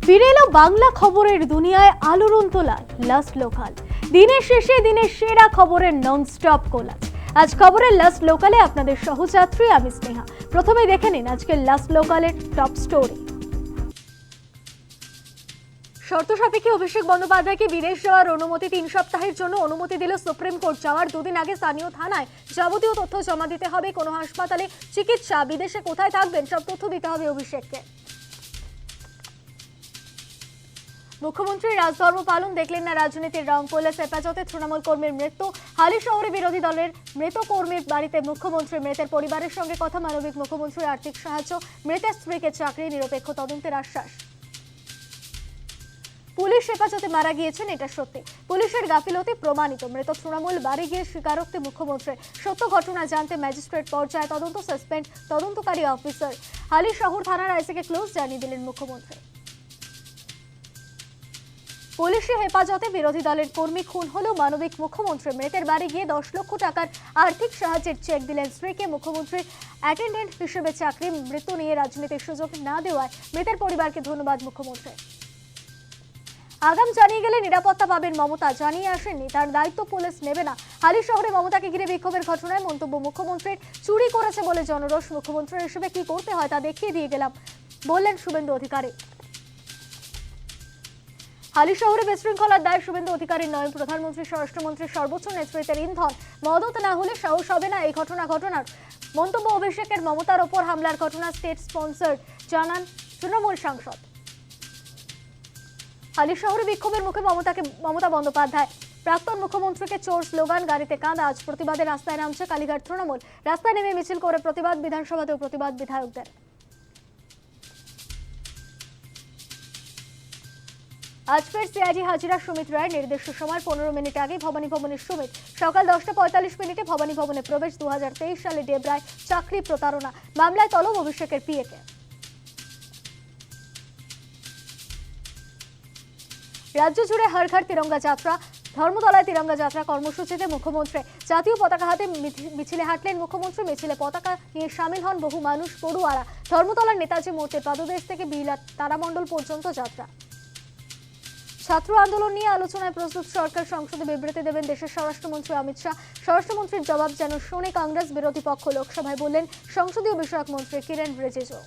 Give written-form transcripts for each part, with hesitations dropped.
ফিরে এলো বাংলা খবরের দুনিয়ায় আলোড়ন তোলা লাস্ট লোকাল। দিনের শেষে দিনের সেরা খবরের ননস্টপ কোলাজ। আজ খবরের লাস্ট লোকালে আপনাদের সহযাত্রী আমি স্নেহা। প্রথমে দেখে নিন আজকের লাস্ট লোকালের টপ স্টোরি। শর্ত সাপেক্ষে অভিষেক বন্দ্যোপাধ্যায়কে বিদেশ যাওয়ার অনুমতি 3 সপ্তাহের জন্য অনুমতি দিল সুপ্রিম কোর্ট। যাওয়ার দুদিন আগে স্থানীয় থানায় যাবতীয় তথ্য জমা দিতে হবে। কোনো হাসপাতালে চিকিৎসা, বিদেশে কোথায় থাকবেন সব তথ্য দিতে হবে অভিষেককে। মুখ্যমন্ত্রী রাজধর্ম পালন দেখলেন না রাজনীতির রং। পুলিশ হেফাজতে তৃণমূল কর্মীর মৃত্যু। হালি শহরে বিরোধী দলের মৃত কর্মীর বাড়িতে মুখ্যমন্ত্রী, মৃতের পরিবারের সঙ্গে কথা। মানবিক মুখ্যমন্ত্রীর আর্থিক সাহায্য, মৃতের স্ত্রীকে চাকরি, নিরপেক্ষ তদন্তের আশ্বাস। পুলিশ হেফাজতে মারা গিয়েছেন এটা সত্যি, পুলিশের গাফিলতি প্রমাণিত। মৃত তৃণমূল বাড়ি গিয়ে স্বীকারোক্তি মুখ্যমন্ত্রী। সত্য ঘটনা জানতে ম্যাজিস্ট্রেট পর্যায়ে তদন্ত, সাসপেন্ড তদন্তকারী অফিসার। হালি শহর থানার আইসিকে ক্লোজ জানিয়ে দিলেন মুখ্যমন্ত্রী। পুলিশের হেফাজতে বিরোধী দলের কর্মী খুন হলো মানবিক মুখ্যমন্ত্রী। মৃতের বাড়ি গিয়ে 10 লক্ষ টাকার আর্থিক সাহায্যের চেক দিলেন স্ত্রীকে। মুখ্যমন্ত্রী অ্যাটেন্ডেন্ট হিসেবে চাকরি, মৃত্যু নিয়ে রাজনীতির সুযোগ না দেওয়ায় মৃতের পরিবারকে ধন্যবাদ মুখ্যমন্ত্রী। আগাম জানিয়ে গেলে নিরাপত্তা পাবেন মমতা, জানিয়ে আসেননি তার দায়িত্ব পুলিশ নেবে না। হালি শহরে মমতাকে ঘিরে বিক্ষোভের ঘটনায় মন্তব্য মুখ্যমন্ত্রীর। চুরি করেছে বলে জনরোষ, মুখ্যমন্ত্রী হিসেবে কি করতে হয় তা দেখিয়ে দিয়ে গেলাম বললেন শুভেন্দু অধিকারী। হালি শহরে বিশৃঙ্খলার দায় শুভেন্দু অধিকারীর নয়, প্রধানমন্ত্রী স্বরাষ্ট্রমন্ত্রীর সর্বোচ্চ নেতৃত্বের ইন্ধন। মদত না হলে সাহস হবে না এই ঘটনার মন্তব্য অভিষেকের। মমতার ওপর হামলার ঘটনা স্টেট স্পন্সর্ড জানান তৃণমূল সাংসদ। হালি শহরে বিক্ষোভের মুখে মমতা বন্দ্যোপাধ্যায়। প্রাক্তন মুখ্যমন্ত্রীকে চোর স্লোগান, গাড়িতে কাঁদা। আজ প্রতিবাদে রাস্তায় নামছে কালীঘাট তৃণমূল। রাস্তায় নেমে মিছিল করে প্রতিবাদ, বিধানসভাতেও প্রতিবাদ বিধায়কদের। আজ ফের সিআইডি হাজিরা সুমিত রায়। নির্দিষ্ট সময় 15 মিনিট আগে ভবানী ভবনের সুমিত। সকাল 10টা 45 মিনিটে ভবানী ভবনে প্রবেশ। 2023 সালে ডেবরায় চাকরি প্রতারণা মামলায় তলব অভিষেকের পিএকে। রাজ্য জুড়ে হর ঘর তিরঙ্গা যাত্রা। ধর্মতলায় তিরঙ্গা যাত্রা কর্মসূচিতে মুখ্যমন্ত্রী। জাতীয় পতাকা হাতে মিছিলে হাঁটলেন মুখ্যমন্ত্রী। মিছিলে পতাকা নিয়ে সামিল হন বহু মানুষ, পড়ুয়ারা। ধর্মতলার নেতাজি মূর্তির পাদদেশ থেকে বিলাত তারামণ্ডল পর্যন্ত যাত্রা। ছাত্র আন্দোলন নিয়ে আলোচনায় প্রস্তুত সরকার। সংসদে বিবৃতি দেবেন দেশের স্বরাষ্ট্রমন্ত্রী অমিত শাহ। স্বরাষ্ট্রমন্ত্রীর জবাব যেন শোনে কংগ্রেস বিরোধী পক্ষ। লোকসভায় বললেন সংসদীয় বিষয়ক মন্ত্রী কিরেন রিজিজু।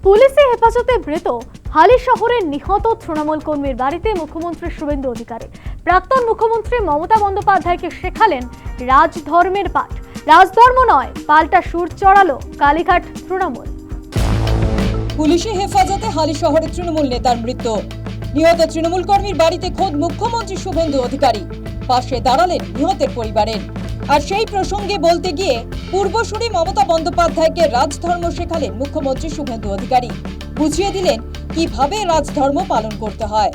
পুলিশের হেফাজতে মৃত হালি শহরের নিহত তৃণমূল কর্মীর বাড়িতে মুখ্যমন্ত্রী শুভেন্দু অধিকারী। প্রাক্তন মুখ্যমন্ত্রী মমতা বন্দ্যোপাধ্যায়কে শেখালেন রাজধর্মের পাঠ। রাজধর্ম নয়, পাল্টা সুর চড়ালো কালীঘাট তৃণমূল। পুলিশি হেফাজতে হালি শহরে তৃণমূল নেতার মৃত্যু। নিহত তৃণমূল কর্মীর বাড়িতে খোদ মুখ্যমন্ত্রী শুভেন্দু অধিকারী। পাশে দাঁড়ালেন নিহতের পরিবারের। আর সেই প্রসঙ্গে বলতে গিয়ে পূর্বসূরি মমতা বন্দ্যোপাধ্যায়কে রাজধর্ম শেখালেন মুখ্যমন্ত্রী শুভেন্দু অধিকারী। বুঝিয়ে দিলেন কিভাবে রাজধর্ম পালন করতে হয়।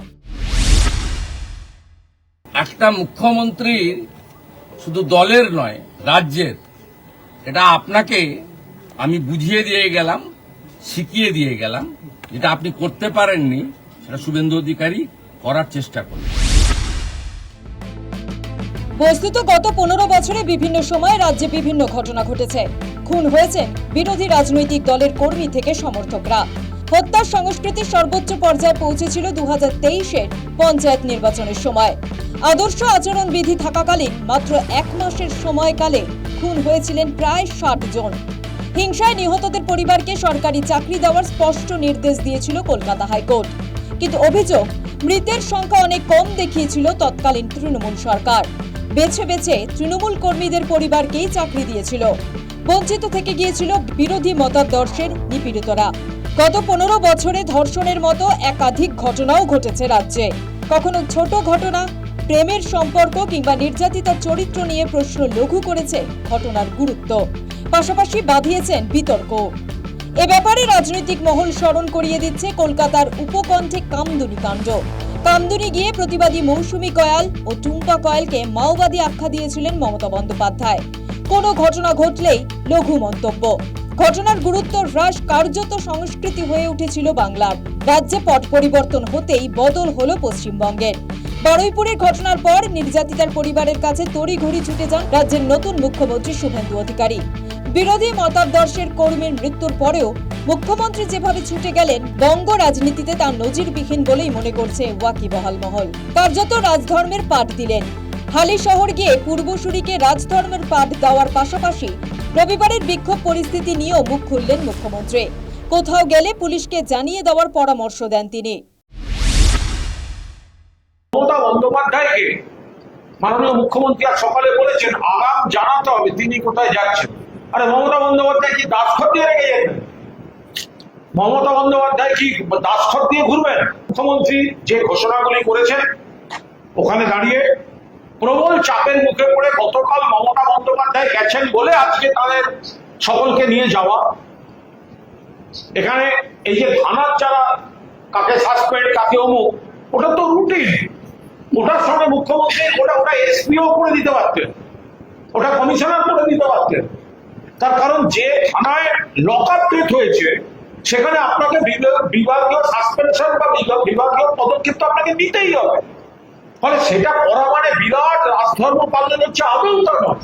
একটা মুখ্যমন্ত্রীর শুধু দলের নয়, রাজ্যের, এটা আপনাকে আমি বুঝিয়ে দিয়ে গেলাম, শিখিয়ে দিয়ে গেলাম। যেটা আপনি করতে পারেননি সেটা শুভেন্দু অধিকারী করার চেষ্টা করলেন। বস্তুত গত 15 বছরে বিভিন্ন সময় রাজ্যে বিভিন্ন ঘটনা ঘটেছে। খুন হয়েছেন বিরোধী রাজনৈতিক দলের কর্মী থেকে সমর্থকরা। হত্যার সংস্কৃতি সর্বোচ্চ পর্যায়ে পৌঁছেছিল 2023-এর পঞ্চায়েত নির্বাচনের সময়। আদর্শ আচরণ বিধি থাকাকালীন মাত্র 1 মাসের সময়কালে খুন হয়েছিলেন প্রায় 60 জন। হিংসায় নিহতদের পরিবারকে সরকারি চাকরি দেওয়ার স্পষ্ট নির্দেশ দিয়েছিল কলকাতা হাইকোর্ট। কিন্তু অভিযোগ, মৃতের সংখ্যা অনেক কম দেখিয়েছিল তৎকালীন তৃণমূল সরকার। বেছে বেছে তৃণমূল কর্মীদের পরিবারকেই চাকরি দিয়েছিল। বঞ্চিত থেকে গিয়েছিল বিরোধী মতাদর্শের নিপীড়িতরা। গত 15 বছরে ধর্ষণের মতো একাধিক ঘটনাও ঘটেছে রাজ্যে। কখনো ছোট ঘটনা, প্রেমের সম্পর্ক কিংবা নির্যাতিতার চরিত্র নিয়ে প্রশ্ন লঘু করেছে ঘটনার গুরুত্ব, পাশাপাশি বাঁধিয়েছেন বিতর্ক। এ ব্যাপারে রাজনৈতিক মহল স্মরণ করিয়ে দিচ্ছে কলকাতার উপকণ্ঠে কামদুনি কাণ্ড। কামদুনি গিয়ে প্রতিবাদী মৌসুমী কয়াল ও টুম্পা কয়ালকে মাওবাদী আখ্যা দিয়েছিলেন মমতা বন্দ্যোপাধ্যায়। কোনো ঘটনা ঘটলেই লঘু মন্তব্য। ঘটনার গুরুত্ব হ্রাস কার্যত সংস্কৃতি হয়ে উঠেছিল বাংলার। রাজ্যে পট পরিবর্তন হতেই বদল হলো পশ্চিমবঙ্গের। বারুইপুরের ঘটনার পর নির্যাতিতার পরিবারের কাছে তড়িঘড়ি ছুটে যান রাজ্যের নতুন মুখ্যমন্ত্রী শুভেন্দু অধিকারী। বিরোধী মতাদর্শের কর্মীর মৃত্যুর পরেও মুখ্যমন্ত্রী যেভাবে ছুটে গেলেন বঙ্গ রাজনীতিতে তার নজিরবিহীন বলেই মনে করছে ওয়াকিবহাল মহল। কার্যত রাজধর্মের পাঠ দিলেন। হালি শহর গিয়ে পূর্বসূরিকে রাজধর্মের পাঠ দেওয়ার পাশাপাশি রবিবারের বিক্ষোভ পরিস্থিতি নিয়েও মুখ খুললেন মুখ্যমন্ত্রী। কোথাও গেলে পুলিশকে জানিয়ে দেওয়ার পরামর্শ দেন তিনি। মমতা বন্দ্যোপাধ্যায়কে মাননীয় মুখ্যমন্ত্রী আজ সকালে বলেছেন আগাম জানাতে হবে তিনি কোথায় যাচ্ছেন। আরে মমতা বন্দ্যোপাধ্যায় কি দাসখত দিয়ে রেখে যাবেন? মমতা বন্দ্যোপাধ্যায় কি দাসখত দিয়ে ঘুরবেন? মুখ্যমন্ত্রী যে ঘোষণাগুলি করেছেন ওখানে দাঁড়িয়ে প্রবল চাপের মুখে পড়ে গতকাল মমতা বন্দ্যোপাধ্যায় গেছেন বলে আজকে তাদের সকলকে নিয়ে যাওয়া। এখানে এই যে থানার যারা কাকে সাসপেন্ড কাকে অমুক, ওটা তো রুটিন। ওটার সঙ্গে মুখ্যমন্ত্রী ওটা এসপিও করে দিতে পারতেন, ওটা কমিশনার করে দিতে পারতেন। তার কারণ যে থানায় লক আপ ডেট হয়েছে সেখানে আপনাকে বিভাগীয় সাসপেনশন বা বিভাগীয় পদক্ষেপ তো আপনাকে নিতেই হবে। ফলে সেটা করা মানে বিরাট রাজধর্ম পালন হচ্ছে, আদৌ তা নয়।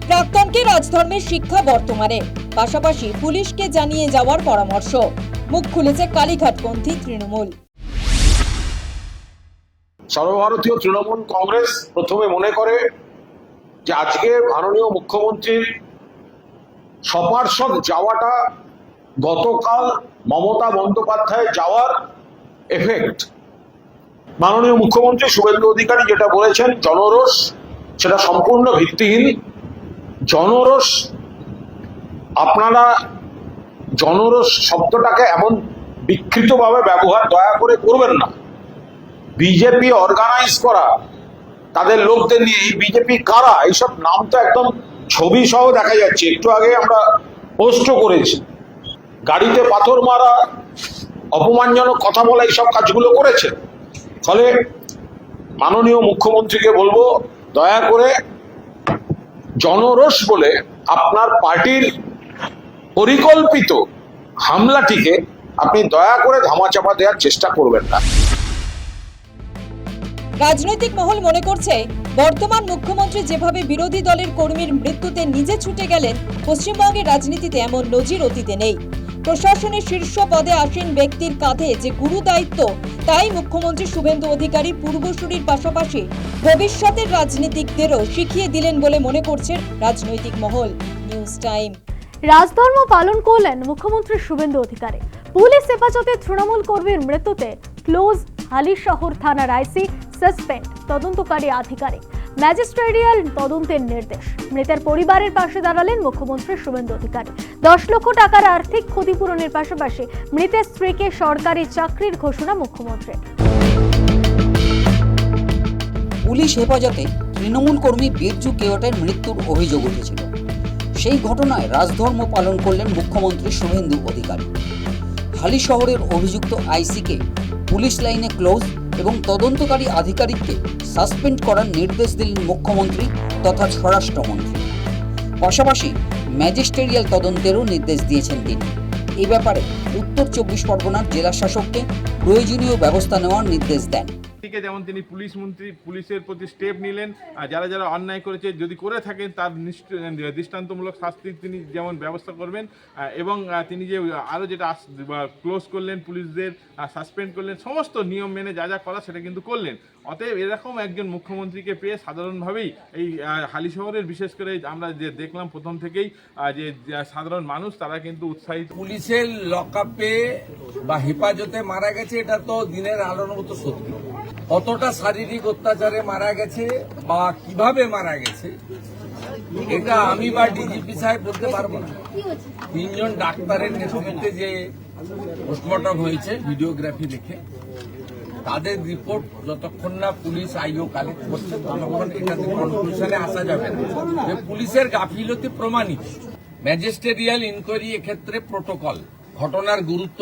প্রাক্তনকে রাজধর্মের শিক্ষা বর্তমানে, পাশাপাশি পুলিশকে জানিয়ে যাওয়ার পরামর্শ। মুখ খুলেছে কালীঘাটপন্থী তৃণমূল। সর্বভারতীয় তৃণমূল কংগ্রেস প্রথমে মনে করে যে আজকে মাননীয় মুখ্যমন্ত্রীর সপার্ষদ যাওয়াটা গতকাল মমতা বন্দ্যোপাধ্যায় যাওয়ার এফেক্ট। মাননীয় মুখ্যমন্ত্রী শুভেন্দু অধিকারী যেটা বলেছেন জনরোষ, সেটা সম্পূর্ণ ভিত্তিহীন। জনরোষ, আপনারা জনরোষ শব্দটাকে এমন বিকৃতভাবে ব্যবহার দয়া করে করবেন না। বিজেপি অর্গানাইজ করা তাদের লোকদের নিয়ে, এই বিজেপি কারা এইসব নাম তো একদম ছবি সহ দেখা যাচ্ছে। একটু আগে আমরা পোস্টও করেছি, গাড়িতে পাথর মারা, অপমানজনক কথা বলা, এইসব কাজগুলো করেছে। ফলে মাননীয় মুখ্যমন্ত্রীকে বলবো দয়া করে জনরোষ বলে আপনার পার্টির পরিকল্পিত হামলাটিকে আপনি দয়া করে ধামাচাপা দেওয়ার চেষ্টা করবেন না। রাজনৈতিক মহল মনে করছে বর্তমান মুখ্যমন্ত্রী যেভাবে বিরোধী দলের কর্মীর মৃত্যুতে নিজে ছুটে গেলেন, পশ্চিমবঙ্গের রাজনীতিতে এমন নজির অতীতে নেই। প্রশাসনের শীর্ষ পদে আসীন ব্যক্তির কাঁধে যে গুরু দায়িত্ব, তাই মুখ্যমন্ত্রী শুভেন্দু অধিকারী পূর্বসূরির পাশাপাশি ভবিষ্যতের রাজনীতিকদেরও শিখিয়ে দিলেন বলে মনে করছেন রাজনৈতিক মহল। News time. রাজধর্ম পালন করলেন মুখ্যমন্ত্রী শুভেন্দু অধিকারী। পুলিশ হেফাজতে তৃণমূল কর্মীর মৃত্যুতে ক্লোজ হালিশহর থানার আইসি সাসপেন্ড, তদন্তকারী আধিকারিক। ম্যাজিস্ট্রেরিয়াল তদন্তের নির্দেশ। মৃতের পরিবারের পাশে দাঁড়ালেন মুখ্যমন্ত্রী শুভেন্দু অধিকারী। 10 লক্ষ টাকার আর্থিক ক্ষতিপূরণের পাশাপাশি মৃতের স্ত্রীকে সরকারি চাকরির ঘোষণা মুখ্যমন্ত্রীর। পুলিশ হেফাজতে তৃণমূল কর্মী বিরজু কেওটের মৃত্যুর অভিযোগ উঠেছিল। সেই ঘটনায় রাজধর্ম পালন করলেন মুখ্যমন্ত্রী শুভেন্দু অধিকারী। হালি শহরের অভিযুক্ত আইসিকে পুলিশ লাইনে ক্লোজ এবং তদন্তকারী আধিকারিককে সাসপেন্ড করার নির্দেশ দিলেন মুখ্যমন্ত্রী তথা স্বরাষ্ট্রমন্ত্রী। পাশাপাশি ম্যাজিস্ট্রেরিয়াল তদন্তেরও নির্দেশ দিয়েছেন তিনি। এই ব্যাপারে উত্তর 24 পরগনার জেলা শাসককে প্রয়োজনীয় ব্যবস্থা নেওয়ার নির্দেশ দেন। যেমন তিনি পুলিশ মন্ত্রী, পুলিশের প্রতি স্টেপ নিলেন, আর যারা যারা অন্যায় করেছে যদি করে থাকেন তার দৃষ্টান্তমূলক শাস্তি তিনি যেমন ব্যবস্থা করবেন, এবং তিনি যে আরও যেটা ক্লোজ করলেন, পুলিশদের সাসপেন্ড করলেন, সমস্ত নিয়ম মেনে যা যা করা সেটা কিন্তু করলেন। অতএব এরকম একজন মুখ্যমন্ত্রীকে পেয়ে সাধারণভাবেই এই হালি শহরের বিশেষ করে আমরা যে দেখলাম প্রথম থেকেই যে সাধারণ মানুষ তারা কিন্তু উৎসাহিত। পুলিশের লকআপে বা হেফাজতে মারা গেছে, এটা তো দিনের আলোর মতো সত্যি। কতটা শারীরিক অত্যাচারে মারা গেছে বা কিভাবে মারা গেছে এটা আমি বা ডিজিপি সাহেব বলতে পারবো না। 3 জন ডাক্তারের নেতৃত্বে যে পোস্টমর্টম হয়েছে ভিডিওগ্রাফি দেখে, তাদের রিপোর্ট যতক্ষণ না পুলিশ আইও কালেক্ট করছে ততক্ষণ এটাতে কনক্লুশনে আসা যাবে না যে পুলিশের গাফিলতি প্রমাণিত। ম্যাজিস্ট্রেরিয়াল ইনকোয়ারি এক্ষেত্রে প্রোটোকল, ঘটনার গুরুত্ব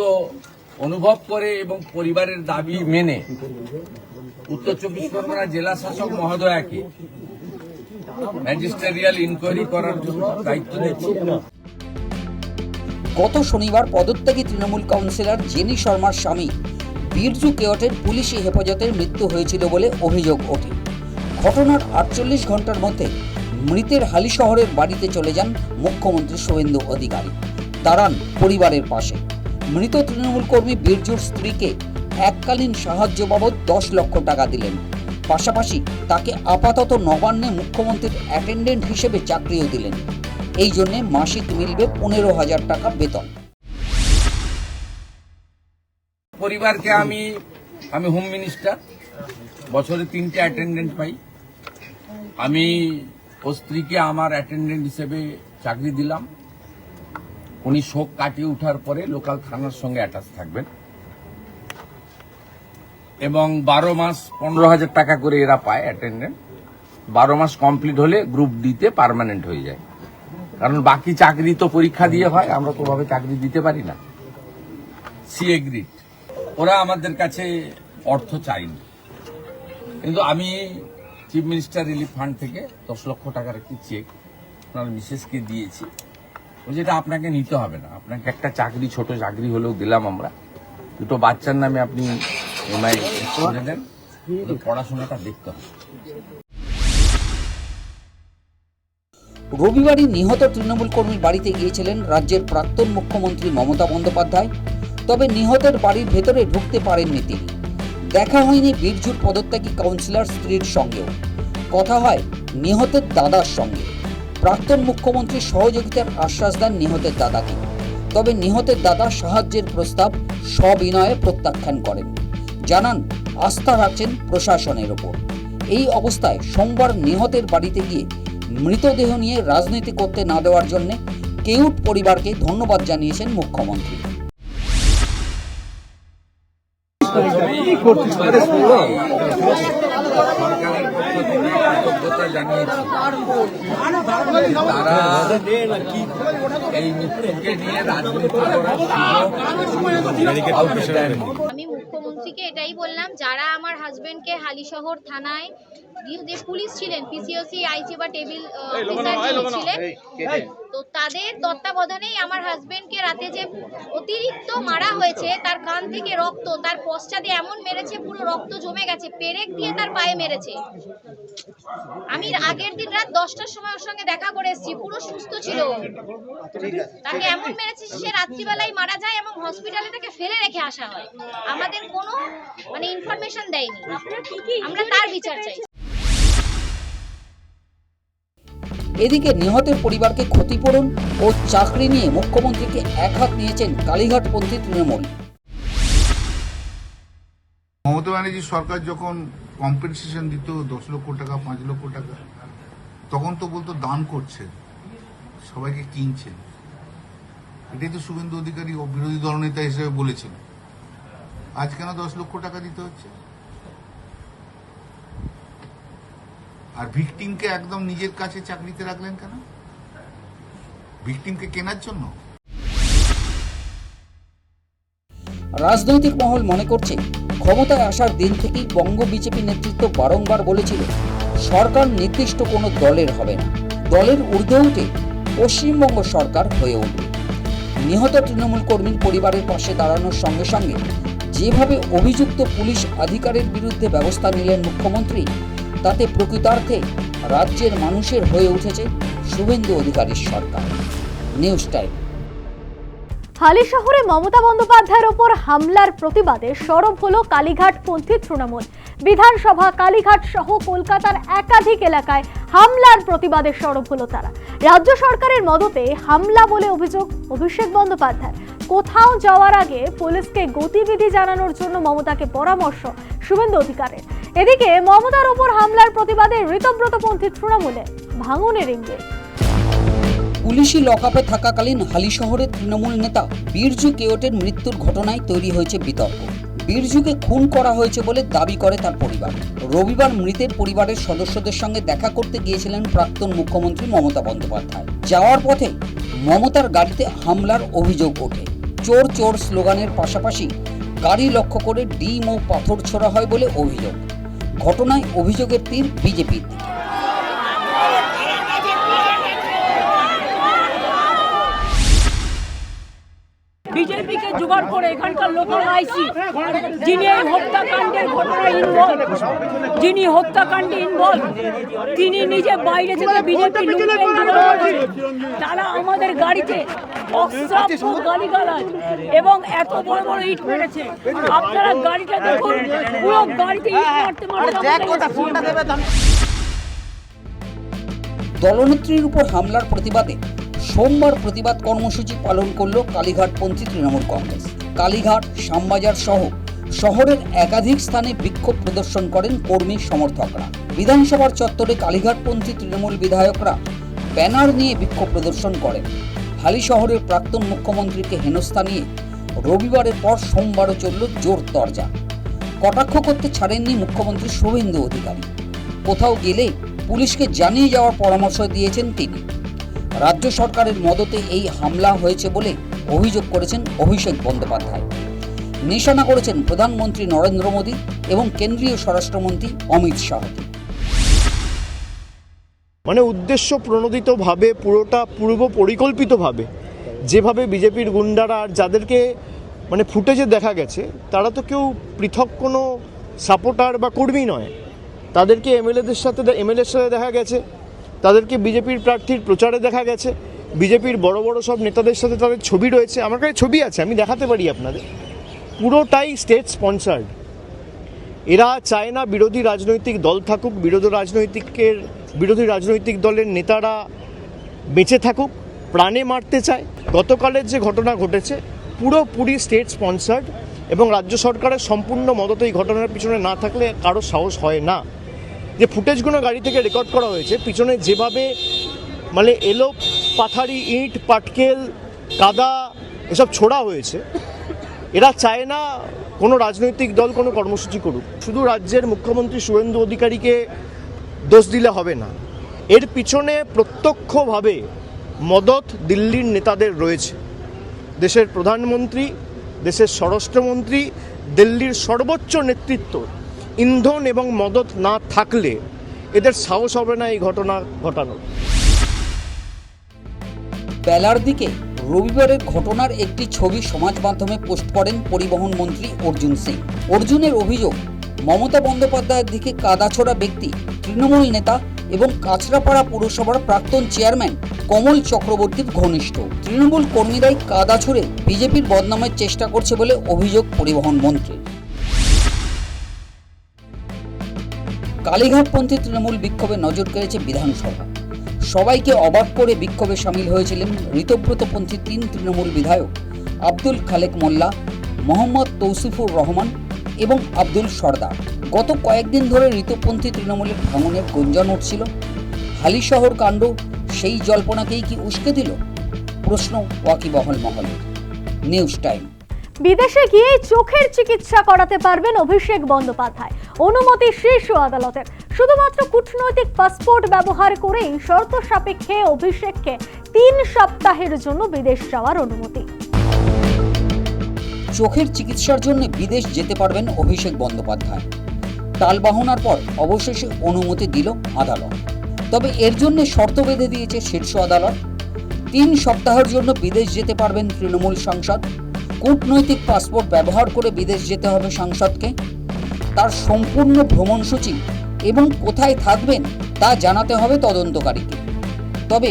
অনুভব করে এবং পরিবারের দাবি মেনে উত্তর 24 পরগনা জেলা শাসক মহোদয়াকে ম্যাজিস্ট্রেরিয়াল ইনকোয়ারি করার জন্য দায়িত্ব দিচ্ছি। গত শনিবার পদত্যাগী তৃণমূল কাউন্সিলর জেনি শর্মার স্বামী বিরজু কেওটের পুলিশি হেফাজতের মৃত্যু হয়েছিল বলে অভিযোগ ওঠে। ঘটনার 48 ঘন্টার মধ্যে মৃতের হালিশহরের বাড়িতে চলে যান মুখ্যমন্ত্রী শুভেন্দু অধিকারী। দাঁড়ান পরিবারের পাশে। মৃত তৃণমূল কর্মী বীরজুর স্ত্রীকে এককালীন সাহায্য বাবদ 10 লক্ষ টাকা দিলেন। পাশাপাশি তাকে আপাতত নবান্নে মুখ্যমন্ত্রীর অ্যাটেন্ডেন্ট হিসেবে চাকরিও দিলেন। এই জন্যে মাসিক মিলবে 15,000 টাকা বেতন। পরিবারকে আমি হোম মিনিস্টার, বছরে 3টে অ্যাটেন্ডেন্ট পাই। আমি ও স্ত্রীকে আমার অ্যাটেন্ডেন্ট হিসেবে চাকরি দিলাম। উনি শোক কাটিয়ে ওঠার পরে লোকাল থানার সঙ্গে অ্যাটাচ থাকবেন এবং 12 মাস 15,000 টাকা করে এরা পায় অ্যাটেন্ডেন্ট। 12 মাস কমপ্লিট হলে গ্রুপ ডিতে পার্মানেন্ট হয়ে যায়। কারণ বাকি চাকরি তো পরীক্ষা দিয়ে হয়, আমরা তো ভাবে চাকরি দিতে পারি না। She agreed. ওরা আমাদের কাছে অর্থ চাইনি, কিন্তু আমি চিফ মিনিস্টার রিলিফ ফান্ড থেকে 10 লক্ষ টাকার একটি চেক আপনার মিসেসকে দিয়েছি। যেটা আপনাকে নিতে হবে না, আপনাকে একটা চাকরি, ছোট চাকরি হলেও দিলাম আমরা। 2টো বাচ্চার নামে আপনি এমআই করে দেন, পড়াশোনাটা দেখতে হবে। রবিবারই নিহত তৃণমূল কর্মীর বাড়িতে গিয়েছিলেন রাজ্যের প্রাক্তন মুখ্যমন্ত্রী মমতা বন্দ্যোপাধ্যায়। তবে নিহতের বাড়ির ভেতরে ঢুকতে পারেননি তিনি। দেখা হয়নি বীরজুর পদত্যাগী কাউন্সিলর স্ত্রীর সঙ্গেও। কথা হয় নিহতের দাদার সঙ্গে। প্রাক্তন মুখ্যমন্ত্রীর সহযোগিতার আশ্বাস দেন নিহতের দাদাকে। তবে নিহতের দাদা সাহায্যের প্রস্তাব সবিনয়ে প্রত্যাখ্যান করেন। জানান আস্থা রাখছেন প্রশাসনের ওপর। এই অবস্থায় সোমবার নিহতের বাড়িতে গিয়ে মৃতদেহ নিয়ে রাজনীতি করতে না দেওয়ার জন্য কেউট পরিবারকে ধন্যবাদ জানিয়েছেন মুখ্যমন্ত্রী। সরকারের পক্ষ থেকে কৃতজ্ঞতা জানিয়েছি। তারা এই মৃত্যুকে নিয়ে রাজনীতি করার সুযোগ আমি মুখ্যমন্ত্রীকে এটাই বললাম, যারা আমার হাজবেন্ডকে হালিশহর থানায় যে পুলিশ ছিলেন, পিসিওসি, আইসি বা টেবিল ছিলেন, তো তাদের তত্ত্বাবধানেই আমার হাজবেন্ডকে রাতে যে অতিরিক্ত মারা হয়েছে, তার কান থেকে রক্ত, তার পশ্চাতে এমন মেরেছে পুরো রক্ত জমে গেছে, পেরেক দিয়ে তার পায়ে মেরেছে। আমি আগের দিন রাত 10টার সময় ওর সঙ্গে দেখা করে এসেছি, পুরো সুস্থ ছিল। তাকে এমন মেরেছে সে রাত্রিবেলায় মারা যায় এবং হসপিটালে তাকে ফেলে রেখে আসা হয়। আমাদের কোনো ইনফরমেশন দেয়নি। আমরা তার বিচার চাই। এদিকে নিহতের পরিবারকে ক্ষতিপূরণ ও চাকরি নিয়ে মুখ্যমন্ত্রীকে একহাত নিয়েছেন কালীঘাটপন্থী তৃণমূল। মমতা ব্যানার্জি সরকার যখন কম্পেনসেশন দিত 10 লক্ষ টাকা, 5 লক্ষ টাকা, তখন তো বলতো দান করছেন, সবাইকে কিনছেন। এটাই তো শুভেন্দু অধিকারী ও বিরোধী দলনেতা হিসেবে বলেছেন। আজ কেন 10 লক্ষ টাকা দিতে হচ্ছে? আর ভিকটিমকে একদম নিজের কাছে চাকরিতে রাখলেন কেন? ভিকটিমকে কেনার জন্য? রাজনৈতিক মহল মনে করছে ক্ষমতায় আসার দিন থেকেই বঙ্গ বিজেপি নেতৃত্ব বারংবার বলেছিল সরকার নির্দিষ্ট কোনো দলের হবে না, দলের ঊর্ধ্বে উঠে পশ্চিমবঙ্গ সরকার হয়ে উঠবে। নিহত তৃণমূল কর্মীর পরিবারের পাশে দাঁড়ানোর সঙ্গে সঙ্গে যেভাবে অভিযুক্ত পুলিশ আধিকারিকের বিরুদ্ধে ব্যবস্থা নিলেন মুখ্যমন্ত্রী, তাতে প্রকৃতার্থে রাজ্যের মানুষের হয়ে উঠেছে শুভেন্দু অধিকারীর সরকার। News time. হালিশহরে মমতা বন্দ্যোপাধ্যায়ের ওপর হামলার প্রতিবাদে সরব হলো কালীঘাটপন্থী তৃণমূল। বিধানসভা, কালীঘাট সহ কলকাতার একাধিক এলাকায় হামলার প্রতিবাদে সরব হলো তারা। রাজ্য সরকারের মদতে হামলা বলে অভিযোগ অভিষেক বন্দ্যোপাধ্যায়। কোথাও যাওয়ার আগে পুলিশকে গতিবিধি জানানোর জন্য মমতাকে পরামর্শ শুভেন্দু অধিকারের। এদিকে মমতার ওপর হামলার প্রতিবাদে ঋতব্রতপন্থী তৃণমূলে ভাঙনের ইঙ্গিত। পুলিশি লকআপে থাকাকালীন হালিশহরের তৃণমূল নেতা বীরজু কেওটের মৃত্যুর ঘটনায় তৈরি হয়েছে বিতর্ক। বীরজুকে খুন করা হয়েছে বলে দাবি করে তার পরিবার। রবিবার মৃতের পরিবারের সদস্যদের সঙ্গে দেখা করতে গিয়েছিলেন প্রাক্তন মুখ্যমন্ত্রী মমতা বন্দ্যোপাধ্যায়। যাওয়ার পথে মমতার গাড়িতে হামলার অভিযোগ ওঠে। চোর চোর স্লোগানের পাশাপাশি গাড়ি লক্ষ্য করে ডিম ও পাথর ছোড়া হয় বলে অভিযোগ। ঘটনায় অভিযোগের তীর বিজেপির দিকে। বিজেপিকে জোগাড় করে এখানকার লোকাল আইসি যিনি এই হত্যাকাণ্ডের ঘটনায় ইনভলভ, যিনি হত্যাকাণ্ডে ইনভলভ, তিনি নিজে বাইরে থেকে বিজেপি তারা আমাদের গাড়িতে অশ্রাব্য গালিগালাজ এবং এত বড় বড় ইট মেরেছে। আপনারা গাড়িটা দেখুন, পুরো গাড়িতে ইট মারতে মারতে। দলনেত্রীর উপর হামলার প্রতিবাদে সোমবার প্রতিবাদ কর্মসূচি পালন করল কালীঘাটপন্থী তৃণমূল কংগ্রেস। কালীঘাট, শ্যামবাজার সহ শহরের একাধিক স্থানে বিক্ষোভ প্রদর্শন করেন কর্মী সমর্থকরা। বিধানসভার চত্বরে কালীঘাটপন্থী তৃণমূল বিধায়করা ব্যানার নিয়ে বিক্ষোভ প্রদর্শন করেন। হালিশহরের প্রাক্তন মুখ্যমন্ত্রীকে হেনস্থা নিয়ে রবিবারের পর সোমবারও চলল জোর তরজা। কটাক্ষ করতে ছাড়েননি মুখ্যমন্ত্রী শুভেন্দু অধিকারী। কোথাও গেলে পুলিশকে জানিয়ে যাওয়ার পরামর্শ দিয়েছেন তিনি। রাজ্য সরকারের মদতে এই হামলা হয়েছে বলে অভিযোগ করেছেন অভিষেক বন্দ্যোপাধ্যায়। নিশানা করেছেন প্রধানমন্ত্রী নরেন্দ্র মোদী এবং কেন্দ্রীয় স্বরাষ্ট্রমন্ত্রী অমিত শাহকে। মানে উদ্দেশ্য প্রণোদিতভাবে, পুরোটা পূর্ব পরিকল্পিতভাবে যেভাবে বিজেপির গুন্ডারা আর যাদেরকে মানে ফুটেজে দেখা গেছে, তারা তো কেউ পৃথক কোনো সাপোর্টার বা কর্মী নয়। তাদেরকে এমএলএর সাথে দেখা গেছে, তাদেরকে বিজেপির প্রার্থীর প্রচারে দেখা গেছে, বিজেপির বড় বড় সব নেতাদের সাথে তাদের ছবি রয়েছে। আমার কাছে ছবি আছে, আমি দেখাতে পারি আপনাদের। পুরোটাই স্টেট স্পন্সার্ড। এরা চায় না বিরোধী রাজনৈতিক দল থাকুক, বিরোধী রাজনৈতিক দলের নেতারা বেঁচে থাকুক, প্রাণে মারতে চায়। গতকালের যে ঘটনা ঘটেছে পুরোপুরি স্টেট স্পন্সার্ড এবং রাজ্য সরকারের সম্পূর্ণ মদত এই ঘটনার পিছনে না থাকলে কারো সাহস হয় না। যে ফুটেজগুলো গাড়ি থেকে রেকর্ড করা হয়েছে, পিছনে যেভাবে মানে এলো পাথারি, ইট, পাটকেল, কাদা এসব ছোড়া হয়েছে, এরা চায় না কোনো রাজনৈতিক দল কোনো কর্মসূচি করুক। শুধু রাজ্যের মুখ্যমন্ত্রী শুভেন্দু অধিকারীকে দোষ দিলে হবে না, এর পিছনে প্রত্যক্ষভাবে মদত দিল্লির নেতাদের রয়েছে। দেশের প্রধানমন্ত্রী, দেশের স্বরাষ্ট্রমন্ত্রী, দিল্লির সর্বোচ্চ নেতৃত্ব ইন্ধন এবং মদত না থাকলে এদের সাহস হবে না এই ঘটনা ঘটানোর। বেলার দিকে রবিবারের ঘটনার একটি ছবি সমাজ মাধ্যমে পোস্ট করেন পরিবহন মন্ত্রী অর্জুন সিং। অর্জুনের অভিযোগ, মমতা বন্দ্যোপাধ্যায়ের দিকে কাদাছোড়া ব্যক্তি তৃণমূল নেতা এবং কাঁচরাপাড়া পুরসভার প্রাক্তন চেয়ারম্যান কমল চক্রবর্তীর ঘনিষ্ঠ। তৃণমূল কর্মীরাই কাদা ছুড়ে বিজেপির বদনামের চেষ্টা করছে বলে অভিযোগ পরিবহন মন্ত্রী। কালীঘাটপন্থী তৃণমূল বিক্ষোভে নজর কেড়েছে বিধানসভা। সবাইকে অবাক করে বিক্ষোভে সামিল হয়েছিলেন ঋতব্রতপন্থী 3 তৃণমূল বিধায়ক আব্দুল খালেক মোল্লা, মোহাম্মদ তৌসিফুর রহমান এবং আব্দুল সর্দার। গত কয়েকদিন ধরে ঋতপন্থী তৃণমূলের ভাঙনের গুঞ্জন উঠছিল। হালিশহর কাণ্ড সেই জল্পনাকেই কি উস্কে দিল? প্রশ্ন ওয়াকিবহাল মহলের। News time. বিদেশে গিয়ে চোখের চিকিৎসা করাতে পারবেন অভিষেক বন্দ্যোপাধ্যায়। অনুমতি শীর্ষ আদালতের। শুধুমাত্র কূটনৈতিক পাসপোর্ট ব্যবহার করেই শর্ত সাপেক্ষে অভিষেককে 3 সপ্তাহের জন্য বিদেশ যাওয়ার অনুমতি। চোখের চিকিৎসার জন্য বিদেশ যেতে পারবেন অভিষেক বন্দ্যোপাধ্যায়। টালবাহনার পর অবশেষে অনুমতি দিল আদালত। তবে এর জন্য শর্ত বেঁধে দিয়েছে শীর্ষ আদালত। 3 সপ্তাহের জন্য বিদেশ যেতে পারবেন তৃণমূল সাংসদ। কূটনৈতিক পাসপোর্ট ব্যবহার করে বিদেশ যেতে হবে সাংসদকে। তার সম্পূর্ণ ভ্রমণসূচি এবং কোথায় থাকবেন তা জানাতে হবে তদন্তকারীকে। তবে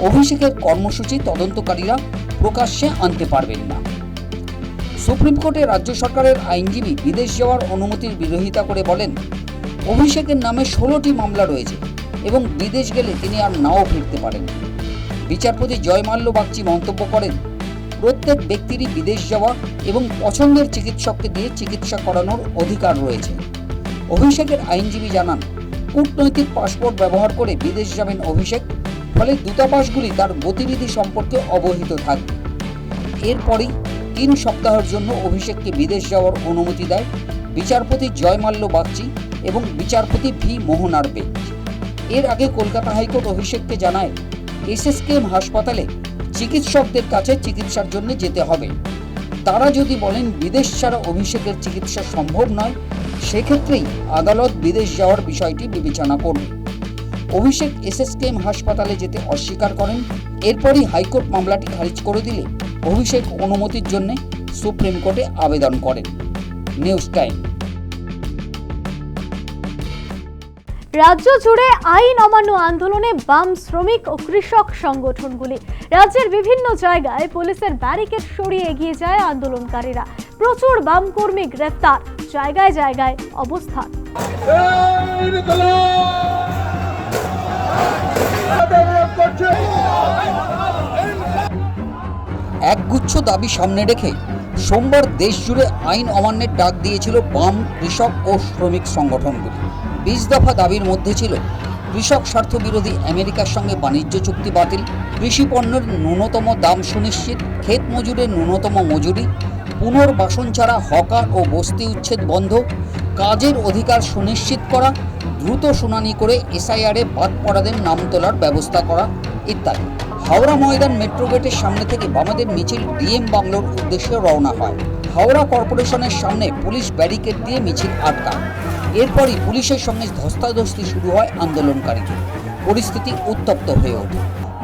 অভিষেকের কর্মসূচি তদন্তকারীরা প্রকাশ্যে আনতে পারবেন না। সুপ্রিম কোর্টে রাজ্য সরকারের আইনজীবী বিদেশ যাওয়ার অনুমতির বিরোধিতা করে বলেন, অভিষেকের নামে 16টি মামলা রয়েছে এবং বিদেশ গেলে তিনি আর নাও ফিরতে পারেন। বিচারপতি জয়মাল্য বাগচি মন্তব্য করেন, প্রত্যেক ব্যক্তিরই বিদেশ যাওয়া এবং পছন্দের চিকিৎসককে দিয়ে চিকিৎসা করানোর অধিকার রয়েছে। অভিষেকের আইনজীবী জানান, কূটনৈতিক পাসপোর্ট ব্যবহার করে বিদেশ যাবেন অভিষেক, ফলে দূতাবাসগুলি তার গতিবিধি সম্পর্কে অবহিত থাকবে। এরপরই 3 সপ্তাহের জন্য অভিষেককে বিদেশ যাওয়ার অনুমতি দেয় বিচারপতি জয়মাল্য বাগচি এবং বিচারপতি ভি মোহনার বেঞ্চ। এর আগে কলকাতা হাইকোর্ট অভিষেককে জানায়, এসএসকেএম হাসপাতালে চিকিৎসকদের কাছে চিকিৎসার জন্য যেতে হবে। তারা যদি বলেন বিদেশ ছাড়া অভিষেকের চিকিৎসা সম্ভব নয়, সেক্ষেত্রেই আদালত বিদেশ যাওয়ার বিষয়টি বিবেচনা করবে। অভিষেক এসএসকেএম হাসপাতালে যেতে অস্বীকার করেন। এরপরই হাইকোর্ট মামলাটি খারিজ করে দিলে অভিষেক অনুমতির জন্য সুপ্রিম কোর্টে আবেদন করেন। News time. রাজ্য জুড়ে আইন অমান্য আন্দোলনে বাম, শ্রমিক ও কৃষক সংগঠনগুলি। রাজ্যের বিভিন্ন জায়গায় পুলিশের ব্যারিকেড সরিয়ে এগিয়ে যায় আন্দোলনকারীরা। প্রচুর বাম কর্মী গ্রেফতার, জায়গায় জায়গায় অবস্থান। একগুচ্ছ দাবি সামনে রেখে সোমবার দেশ জুড়ে আইন অমান্যের ডাক দিয়েছিল বাম, কৃষক ও শ্রমিক সংগঠনগুলি। 20 দফা দাবির মধ্যে ছিল কৃষক স্বার্থ বিরোধী আমেরিকার সঙ্গে বাণিজ্য চুক্তি বাতিল, কৃষি পণ্যের ন্যূনতম দাম সুনিশ্চিত, ক্ষেত মজুরের ন্যূনতম মজুরি, পুনর্বাসন ছাড়া হকার ও বস্তি উচ্ছেদ বন্ধ, কাজের অধিকার সুনিশ্চিত করা, দ্রুত শুনানি করে এসআইআরে বাদ পড়াদের নাম তোলার ব্যবস্থা করা ইত্যাদি। হাওড়া ময়দান মেট্রো গেটের সামনে থেকে বামেদের মিছিল ডিএম বাংলোর উদ্দেশ্যে রওনা হয়। হাওড়া কর্পোরেশনের সামনে পুলিশ ব্যারিকেড দিয়ে মিছিল আটকায়। এরপরই পুলিশের সঙ্গে ধস্তাধস্তি শুরু হয় আন্দোলনকারীদের। পরিস্থিতি উত্তপ্ত হয়ে ওঠে।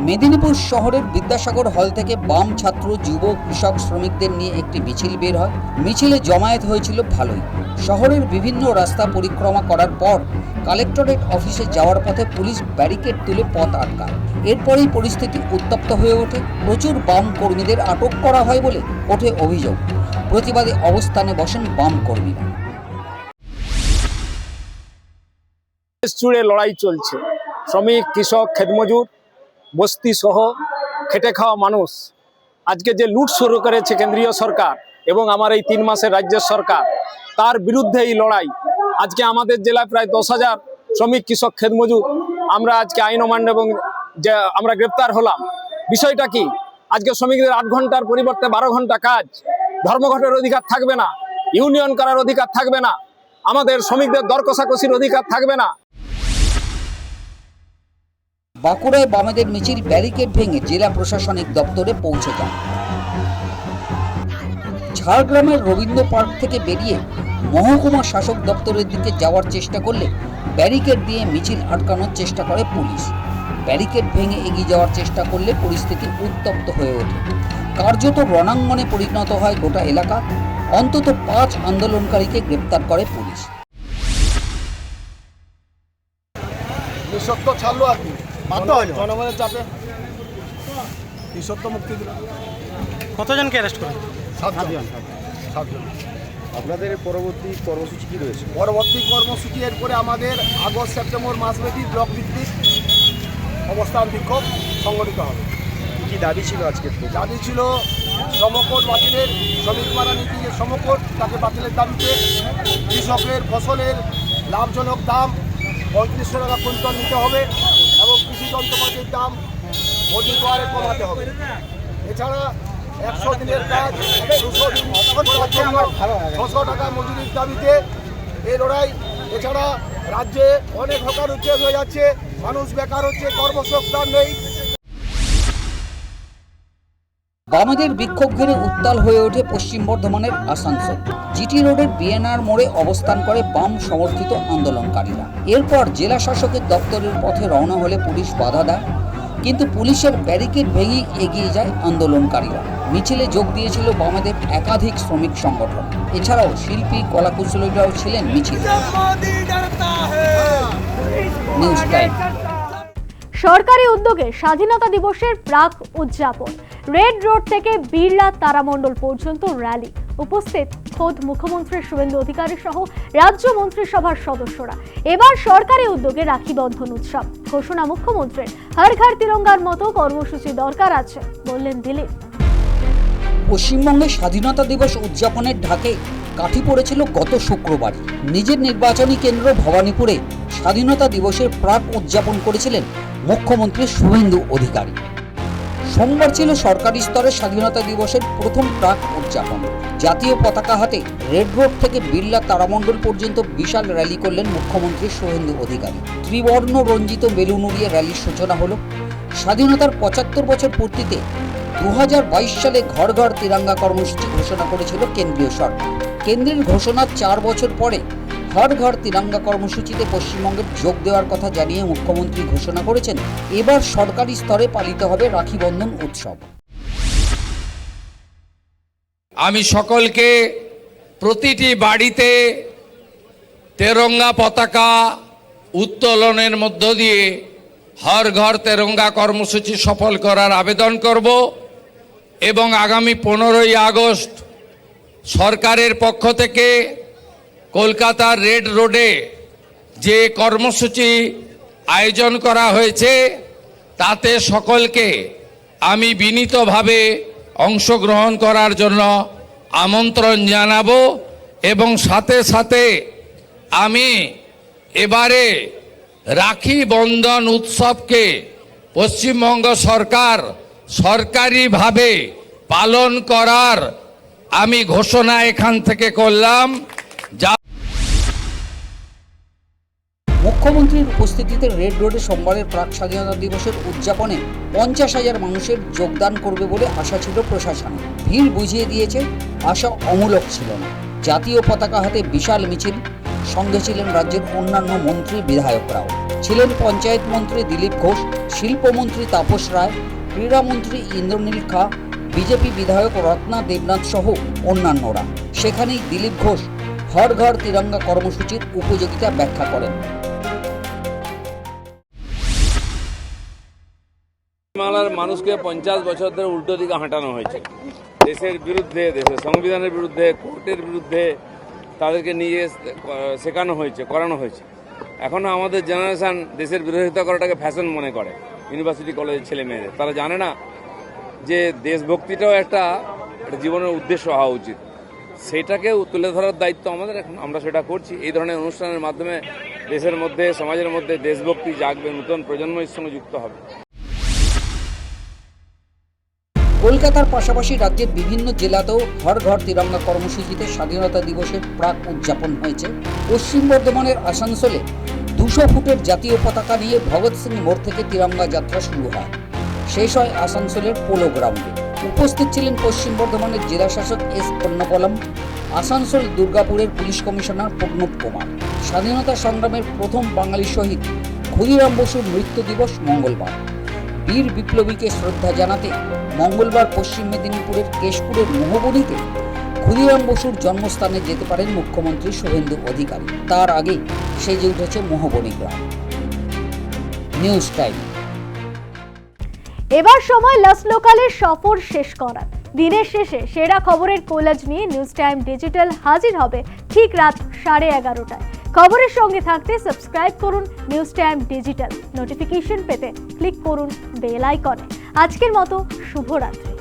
মেদিনীপুর শহরের বিদ্যাসাগর হল থেকে বাম, ছাত্র, যুব, কৃষক, শ্রমিকদের নিয়ে একটি মিছিল বের হয়। মিছিলে জমায়েত হয়েছিল ভালোই। শহরের বিভিন্ন রাস্তা পরিক্রমা করার পর কালেক্টরেট অফিসে যাওয়ার পথে পুলিশ ব্যারিকেড তুলে পথ আটকায়। এরপরেই পরিস্থিতি উত্তপ্ত হয়ে ওঠে। প্রচুর বাম কর্মীদের আটক করা হয় বলে ওঠে অভিযোগ। প্রতিবাদী অবস্থানে বসেন বাম কর্মীরা। দেশ জুড়ে লড়াই চলছে। শ্রমিক, কৃষক, ক্ষেতমজুর, বস্তি সহ খেটে খাওয়া মানুষ আজকে যে লুট শুরু করেছে কেন্দ্রীয় সরকার এবং আমার এই 3 মাসের রাজ্যের সরকার, তার বিরুদ্ধে এই লড়াই। আজকে আমাদের জেলায় প্রায় 10,000 শ্রমিক, কৃষক, ক্ষেতমজুর আমরা আজকে আইন অমান্য এবং যে আমরা গ্রেপ্তার হলাম। বিষয়টা কি? আজকে শ্রমিকদের 8 ঘন্টার পরিবর্তে 12 ঘন্টা কাজ, ধর্মঘটের অধিকার থাকবে না, ইউনিয়ন করার অধিকার থাকবে না, আমাদের শ্রমিকদের দর কষাকষির অধিকার থাকবে না। বাঁকুড়ায় বামেদের মিছিল ব্যারিকেড ভেঙে জেলা প্রশাসনিক দপ্তরে পৌঁছে যায়। ঝাড়গ্রামের রবীন্দ্র পার্ক থেকে বেরিয়ে মহকুমা শাসক দপ্তরের দিকে যাওয়ার চেষ্টা করলে ব্যারিকেড দিয়ে মিছিল আটকানোর চেষ্টা করে পুলিশ। ব্যারিকেড ভেঙে এগিয়ে যাওয়ার চেষ্টা করলে পরিস্থিতি উত্তপ্ত হয়ে ওঠে। কার্যত রণাঙ্গনে পরিণত হয় গোটা এলাকা। অন্তত 5 আন্দোলনকারীকে গ্রেপ্তার করে পুলিশ। সত্য ছাড়লো আর কি, জনগণের চাপে সত্য মুক্তি দিল। কতজনকে অ্যারেস্ট করে? 7 জন। আপনাদের পরবর্তী কর্মসূচি কি রয়েছে? পরবর্তী কর্মসূচি এরপরে আমাদের আগস্ট সেপ্টেম্বর মাসব্যাপী ব্লক ভিত্তিক অবস্থান বিক্ষোভ সংগঠিত হবে। কি দাবি ছিল আজকে? দাবি ছিল শ্রমকোট বাতিলের, শ্রমিক মারা নীতি যে শ্রমকোট তাকে বাতিলের দাবিতে, কৃষকের ফসলের লাভজনক দাম 3500 টাকা কুইন্টাল নিতে হবে এবং কৃষি যন্ত্রপাতির দাম অধিক হারে কমাতে হবে। এছাড়া 100 দিনের কাজ 200 দিন করার জন্য 600 টাকা মজুরির দাবিতে এই লড়াই। এছাড়া রাজ্যে অনেক হকার উচ্ছেদ হয়ে যাচ্ছে, মানুষ বেকার হচ্ছে, কর্মসংস্থান নেই। বামেদের বিক্ষোভ ঘিরে উত্তাল হয়ে ওঠে পশ্চিম বর্ধমানের আসানসোল। জিটি রোডের বিএনআর মোড়ে অবস্থান করে বাম সমর্থিত আন্দোলনকারীরা। এরপর জেলা শাসকের দপ্তরের পথে রওনা হলে পুলিশ বাধা দেয়, কিন্তু পুলিশের ব্যারিকেড ভেঙে এগিয়ে যায় আন্দোলনকারীরা। মিছিলে যোগ দিয়েছিল বামেদের একাধিক শ্রমিক সংগঠন। এছাড়াও শিল্পী, কলাকুশলীরাও ছিলেন মিছিলে। News time. সরকারি উদ্যোগে স্বাধীনতা দিবসের প্রাক উদযাপন। রেড রোড থেকে বিড়লা তারামণ্ডল পর্যন্ত র্যালি। উপস্থিত খোদ মুখ্যমন্ত্রী শুভেন্দু অধিকারী সহ রাজ্য মন্ত্রিসভার সদস্যরা। এবার সরকারি উদ্যোগে রাখি বন্ধন উৎসব। ঘোষণা মুখ্যমন্ত্রীর, হর ঘর তিরঙ্গার মতো কর্মসূচি দরকার আছে বললেন দিলীপ। পশ্চিমবঙ্গে স্বাধীনতা দিবস উদযাপনের ঢাকে কাঠি পড়েছিল গত শুক্রবার। নিজের নির্বাচনী কেন্দ্র ভবানীপুরে স্বাধীনতা দিবসের প্রাক উদযাপন করেছিলেন মুখ্যমন্ত্রী শুভেন্দু অধিকারী। সোমবার ছিল সরকারি স্তরে স্বাধীনতা দিবসের প্রথম প্রাক উদযাপন। জাতীয় পতাকা হাতে রেড রোড থেকে বিড়লা তারামণ্ডল পর্যন্ত বিশাল র্যালি করলেন মুখ্যমন্ত্রী শুভেন্দু অধিকারী। ত্রিবর্ণ রঞ্জিত বেলুন উড়িয়ে র্যালির সূচনা হলো। স্বাধীনতার 75 বছর পূর্তিতে 2022 সালে ঘর ঘর তিরঙ্গা কর্মসূচি ঘোষণা করেছিল কেন্দ্রীয় সরকার। কেন্দ্রের ঘোষণার 4 বছর পরে হর ঘর তিরঙ্গা কর্মসূচিতে পশ্চিমবঙ্গের যোগ দেওয়ার কথা জানিয়ে মুখ্যমন্ত্রী ঘোষণা করেছেন এবার সরকারি স্তরে পালিত হবে রাখি বন্ধন উৎসব। আমি সকলকে প্রতিটি বাড়িতে তেরঙ্গা পতাকা উত্তোলনের মধ্য দিয়ে হর ঘর তেরঙ্গা কর্মসূচি সফল করার আবেদন করব এবং আগামী 15ই আগস্ট সরকারের পক্ষ থেকে কলকাতার রেড রোডে যে কর্মসূচি আয়োজন করা হয়েছে তাতে সকলকে আমি বিনীতভাবে অংশগ্রহণ করার জন্য আমন্ত্রণ জানাবো এবং সাথে সাথে আমি এবারে রাখি বন্ধন উৎসবকে পশ্চিমবঙ্গ সরকার সরকারিভাবে পালন করার আমি ঘোষণা এখান থেকে করলাম। মুখ্যমন্ত্রীর উপস্থিতিতে রেড রোডে সোমবারের প্রাক স্বাধীনতা দিবসের উদযাপনে 50,000 মানুষের যোগদান করবে বলে আশা ছিল প্রশাসন। ভিড় বুঝিয়ে দিয়েছে, আশা অমূলক ছিল না। জাতীয় পতাকা হাতে বিশাল মিছিল, সঙ্গে ছিলেন রাজ্যের অন্যান্য মন্ত্রী বিধায়করাও। ছিলেন পঞ্চায়েত মন্ত্রী দিলীপ ঘোষ, শিল্পমন্ত্রী তাপস রায়, ক্রীড়ামন্ত্রী ইন্দ্রনীল খা, বিজেপি বিধায়ক রত্না দেবনাথ সহ অন্যান্যরা। সেখানেই দিলীপ ঘোষ হর ঘর তিরঙ্গা কর্মসূচির উপযোগিতা ব্যাখ্যা করেন। বাংলার মানুষকে 50 বছর ধরে উল্টো দিকে হাঁটানো হয়েছে। দেশের বিরুদ্ধে, দেশের সংবিধানের বিরুদ্ধে, কোর্টের বিরুদ্ধে তাদেরকে নিয়ে শেখানো হয়েছে, করানো হয়েছে। এখনও আমাদের জেনারেশন দেশের বিরোধিতা করাটাকে ফ্যাশন মনে করে। ইউনিভার্সিটি কলেজের ছেলে মেয়েদের তারা জানে না যে দেশভক্তিটাও একটা জীবনের উদ্দেশ্য হওয়া উচিত। সেটাকে তুলে ধরার দায়িত্ব আমাদের, এখন আমরা সেটা করছি। এই ধরনের অনুষ্ঠানের মাধ্যমে দেশের মধ্যে, সমাজের মধ্যে দেশভক্তি জাগবে, নতুন প্রজন্মের সঙ্গে যুক্ত হবে। কলকাতার পাশাপাশি রাজ্যের বিভিন্ন জেলাতেও হর ঘর তিরঙ্গা কর্মসূচিতে স্বাধীনতা দিবসের প্রাক উদযাপন হয়েছে। পশ্চিম বর্ধমানের আসানসোলে 200 ফুটের জাতীয় পতাকা নিয়ে ভগৎ সিং মোড় থেকে তিরঙ্গা যাত্রা শুরু হয়, শেষ হয় আসানসোলের পোলো গ্রাউন্ডে। উপস্থিত ছিলেন পশ্চিম বর্ধমানের জেলা শাসক এস পন্নপলম, আসানসোল দুর্গাপুরের পুলিশ কমিশনার প্রণব কুমার। স্বাধীনতা সংগ্রামের প্রথম বাঙালি শহীদ ক্ষুদিরাম বসুর মৃত্যু দিবস মঙ্গলবার। বীর বিপ্লবীকে শ্রদ্ধা জানাতে মঙ্গলবার পশ্চিম মেদিনীপুরের কেশপুরের মোহবনীতে ক্ষুদিরাম বসুর জন্মস্থানে যেতে পারেন মুখ্যমন্ত্রী শুভেন্দু অধিকারী। তার আগে সেজে উঠেছে মোহবনী গ্রাম। News time. এবার সময় লাস্ট লোকালের সফর শেষ করার। দিনের শেষে সেরা খবরের কোলাজ নিয়ে নিউজ টাইম ডিজিটাল হাজির হবে ঠিক রাত 11:30টায়। খবরের সঙ্গে থাকতে সাবস্ক্রাইব করুন নিউজ টাইম ডিজিটাল। নোটিফিকেশন পেতে ক্লিক করুন বেল আইকনে। আজকের মতো শুভরাত্রি।